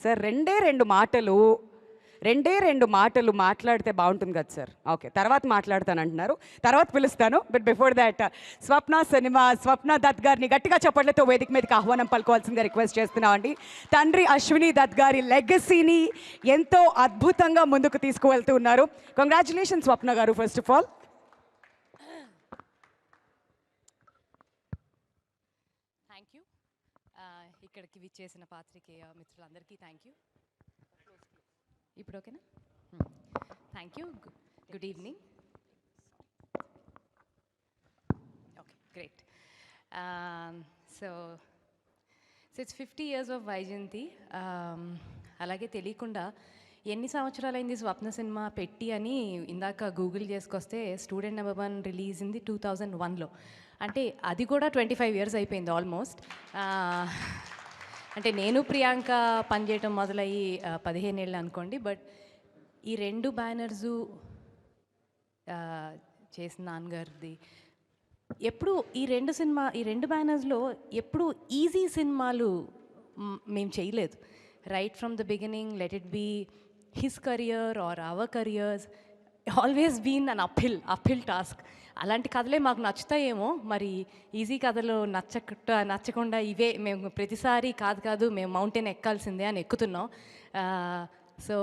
Sir రెండే రెండు మాటలు మాట్లాడితే బాగుంటుంది కదా సార్. ఓకే, తర్వాత మాట్లాడతాను అంటున్నారు, తర్వాత పిలుస్తాను. బట్ బిఫోర్ దాట్ స్వప్న దత్ గారిని గట్టిగా చప్పట్లతో వేదిక మీదకి ఆహ్వానం పలుకోవాల్సిందిగా రిక్వెస్ట్ చేస్తున్నామండి. తండ్రి అశ్విని దత్ గారి లెగసీని ఎంతో అద్భుతంగా ముందుకు తీసుకువెళ్తూ ఉన్నారు. కంగ్రాచులేషన్స్ స్వప్న గారు. First of all thank you. ఇక్కడికి విచ్చేసిన పాత్రికేయ మిత్రులందరికీ థ్యాంక్ యూ. ఇప్పుడు ఓకేనా? Thank you. Good evening. Okay, great. So it's 50 years of Vyjayanthi. అలాగే తెలియకుండా ఎన్ని సంవత్సరాలైంది స్వప్న సినిమా పెట్టి అని ఇందాక గూగుల్ చేసుకొస్తే స్టూడెంట్ నెంబర్ 1 రిలీజ్ అయింది 2001లో. అంటే అది కూడా 25 years అయిపోయింది ఆల్మోస్ట్. అంటే నేను ప్రియాంక పనిచేయటం మొదలయ్యి 15 ఏళ్ళు అనుకోండి. బట్ ఈ 2 బ్యానర్సు చేసిన నాన్నగారిది ఎప్పుడు ఈ 2 బ్యానర్స్లో ఎప్పుడు ఈజీ సినిమాలు మేము చేయలేదు. Right from the beginning, let it be his career or our careers, always been an uphill task. అలాంటి కథలే మాకు నచ్చుతాయేమో, మరి ఈజీ కథలు నచ్చకుండా ఇవే మేము ప్రతిసారి కాదు మేము మౌంటైన్ ఎక్కాల్సిందే అని ఎక్కుతున్నాం. సో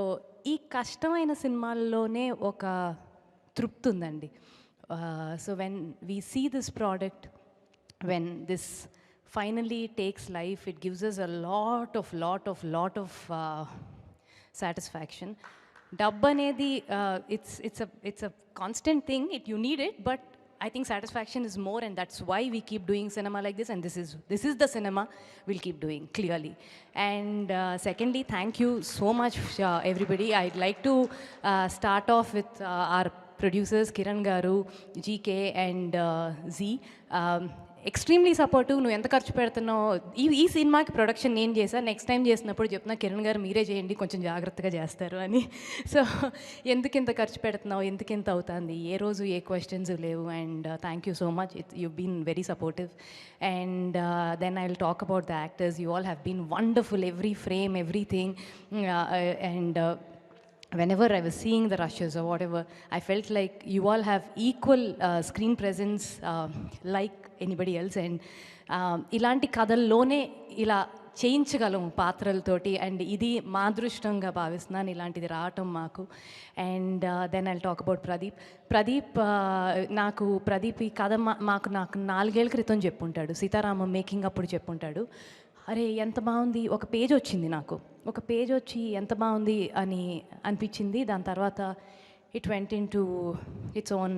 ఈ కష్టమైన సినిమాల్లోనే ఒక తృప్తి ఉందండి. So when we see this product, when this finally takes life, it gives us a lot of satisfaction. Dub anedi it's a constant thing, you need it, but I think satisfaction is more, and that's why we keep doing cinema like this, and this is the cinema we'll keep doing, clearly. And secondly, thank you so much everybody. I'd like to start off with our producers Kiran Garu, GK and Z. Extremely supportive. నువ్వు ఎంత ఖర్చు పెడుతున్నావు, ఈ సినిమాకి production నేను చేశాను, next time చేసినప్పుడు చెప్తున్నా కిరణ్ గారు మీరే చేయండి, కొంచెం జాగ్రత్తగా చేస్తారు అని. సో ఎందుకు ఇంత ఖర్చు పెడుతున్నావు, ఎందుకు ఇంత అవుతుంది, ఏ రోజు ఏ క్వశ్చన్స్ లేవు. And thank you so much, you been very supportive. And then I will talk about the actors. You all have been wonderful, every frame, everything. And whenever I was seeing the rushes or whatever, I felt like you all have equal screen presence like anybody else. And ఇలాంటి కథల్లోనే ఇలా చేయించగలం పాత్రలతోటి, and ఇది మా అదృష్టంగా భావిస్తున్నాను ఇలాంటిది రావటం మాకు. And then I'll talk about Pradeep. Pradeep ఈ కథ నాకు 4 ఏళ్ల క్రితం చెప్పుంటాడు, సీతారామం మేకింగ్ అప్పుడు చెప్పుంటాడు. అరే ఎంత బాగుంది, ఒక పేజ్ వచ్చి ఎంత బాగుంది అని అనిపించింది. దాని తర్వాత it went in to its own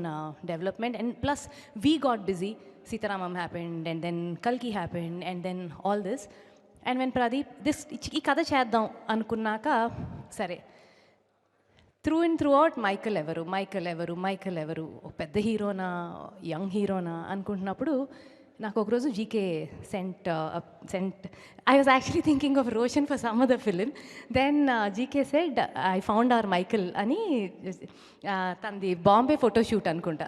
development, and plus we got busy. Sitaramam happened, and then కల్కి happened, and then all this. And when Pradeep ఈ కథ చేద్దాం అనుకున్నాక, సరే త్రూ అవుట్ మైకల్ ఎవరు పెద్ద హీరోనా యంగ్ హీరోనా అనుకుంటున్నప్పుడు నాకు ఒకరోజు GK sent I was actually thinking of Roshan for some other film. Then GK said I found our Michael అని. తనది బాంబే ఫోటోషూట్ అనుకుంటా,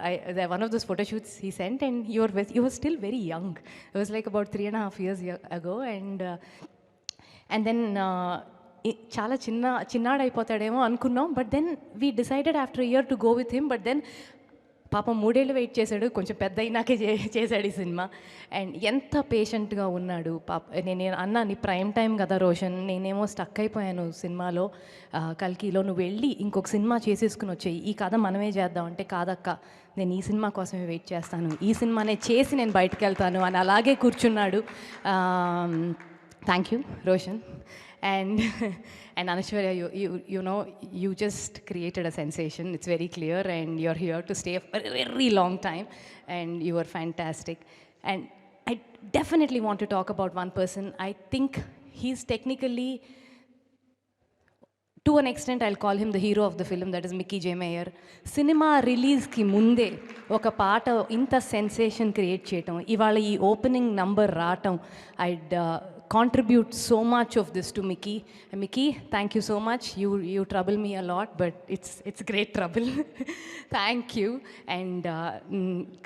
one of those photoshoots he sent, and you were still very young. It was like about 3.5 years ago. And then చాలా చిన్నాడైపోతాడేమో అనుకున్నాం. But then we decided after year to go with him. But then పాపం 3 ఏళ్ళు wait చేశాడు, కొంచెం పెద్ద అయినాకే చేశాడు ఈ సినిమా. అండ్ ఎంత పేషెంట్గా ఉన్నాడు పాప. నేను అన్నా నీ ప్రైమ్ టైం కదా రోషన్, నేనేమో స్టక్ అయిపోయాను సినిమాలో, కల్కిలో. నువ్వు వెళ్ళి ఇంకొక సినిమా చేసేసుకుని వచ్చాయి, ఈ కథ మనమే చేద్దాం అంటే, కాదక్క నేను ఈ సినిమా కోసమే వెయిట్ చేస్తాను, ఈ సినిమానే చేసి నేను బయటకు వెళ్తాను అని అలాగే కూర్చున్నాడు. Thank you Roshan. And Anashwarya, you know, you just created a sensation. It's very clear, and you're here to stay for a very long time, and you were fantastic. And I definitely want to talk about one person. I think he's technically, to an extent, I'll call him the hero of the film, that is Mickey J. Meyer. Cinema release ki munde oka paata inta sensation create cheyatam, ivala ee opening number raatam, I'd contribute so much of this to Mickey. And Mickey, thank you so much. You trouble me a lot, but it's great trouble. Thank you. And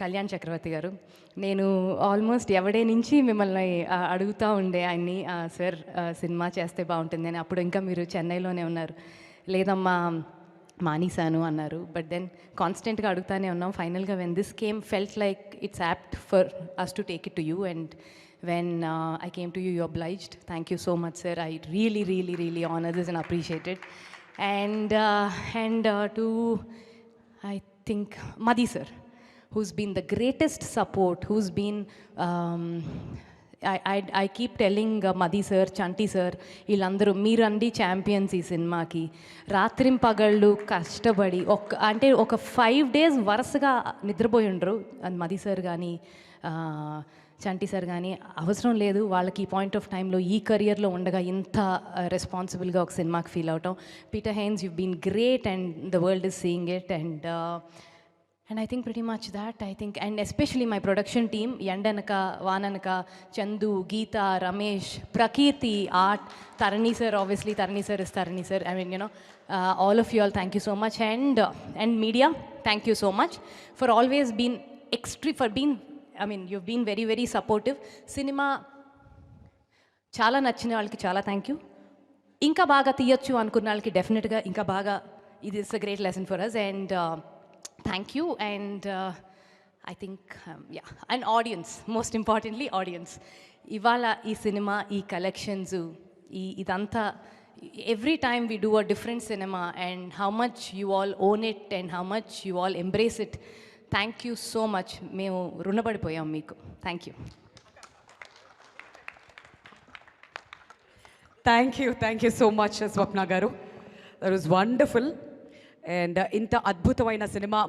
Kalyan Chakravarti garu, నేను almost ఎవడే నుంచి మిమ్మల్ని అడుగుతూ ఉండే ఆయన్ని, sir cinema చేస్తే బాగుంటుంది అని. అప్పుడు ఇంకా మీరు చెన్నైలోనే ఉన్నారు. లేదమ్మా మానేశాను అన్నారు. బట్ దెన్ కాన్స్టెంట్గా అడుగుతానే ఉన్నాం. ఫైనల్గా when this came felt like it's apt for us to take it to you. And when I came to you, you obliged. Thank you so much sir. I really honor this and appreciate it. And to, I think, Madhi sir, who's been the greatest support, who's been I keep telling Madhi sir, Chanti sir, వీళ్ళందరూ మీరండి champions ఈ సినిమాకి. రాత్రిం పగళ్ళు కష్టపడి అంటే ఒక 5 days వరుసగా నిద్రపోయి ఉండరు. మది సార్ కానీ చంటి సార్ కానీ అవసరం లేదు వాళ్ళకి ఈ పాయింట్ ఆఫ్ టైంలో ఈ కెరియర్లో ఉండగా ఇంత రెస్పాన్సిబుల్గా ఒక సినిమాకి ఫీల్ అవటం. Peter Heins, you been great and the world is seeing it. And I think pretty much that, I think, and especially my production team, Yandanaka, Vananaka, Chandu, Geeta, Ramesh, Prakirti, Art, Tarani sir, obviously Tarani sir is Tarani sir. I mean, all of you all, thank you so much. And media, thank you so much for always being you've been very supportive. Cinema, చాలా నచ్చిన వాళ్ళకి చాలా thank you. ఇంకా బాగా తీయొచ్చు అనుకున్న వాళ్ళకి డెఫినెట్గా ఇంకా బాగా, ఇది is a great lesson for us. And thank you. And I think and audience, most importantly audience. Ivala ee cinema, ee collections, idantha, every time we do a different cinema, and how much you all own it and how much you all embrace it. Thank you so much. Memu runapadipoyam meeku. Thank you. Thank you so much, Swapna garu. That was wonderful. And ఇంత అద్భుతమైన cinema